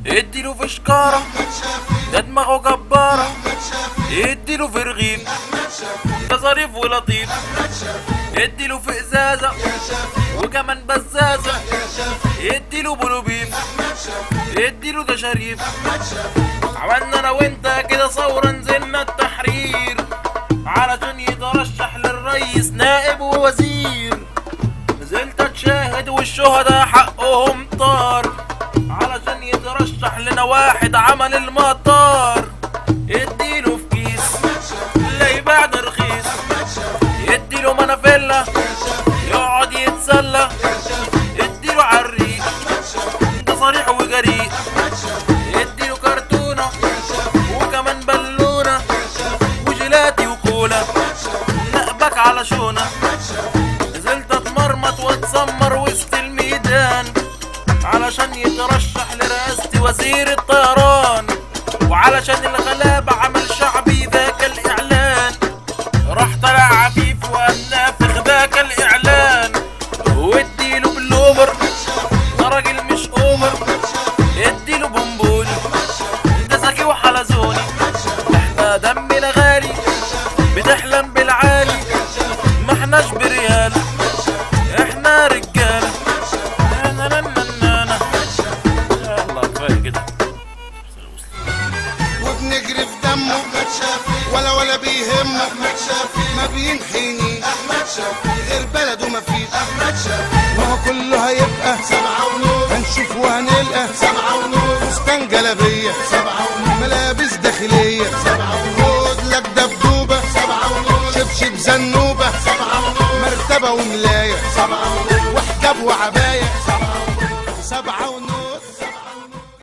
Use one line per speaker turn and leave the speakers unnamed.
اديله في شكارة ده دماغه جبارة، اديله في رغيف ده ظريف ولطيف، اديله في ازازة وكمان بزازة، اديله بلوبيف اديله ده شريف. عملنا انا وانت كده ثورة نزلنا التحرير علشان يترشح للرئيس نائب ووزير. نزلت اتشاهد والشهداء حقهم طار علشان يترشح لنا واحد عمل المطار. اديله في كيس لا يباع ده رخيص، اديله منافيلا يقعد يتسلى، اديله عريق ده صريح وجريء، اديله كرتونة وكمان بالونة وجيلاتي وكولا نقبك على شونة. نزلت اتمرمط واتسمر وسط الميدان علشان يترشح لرئاسة وزير الطيران، وعلشان الغلابة عمل شعبي ذاك الإعلان. راح طلع عفيف وأنافخ ذاك الإعلان، واديله بالأوبر ده راجل مش أوبر، اديله بونبوني ده ذكي وحلزوني. احنا دمنا غالي بتحلم بالعالي، ما احناش بريال احنا رجالة.
وبنجري في دمه ولا بيهمه، ما بينحيني غير بلده ما فيه. ما هو كله هيبقى هنشوف وهنلقى فستان جلابيه ملابس داخليه، خد لك دبدوبه شبشب زنوبه مرتبه وملايه وحجاب وعبايه 7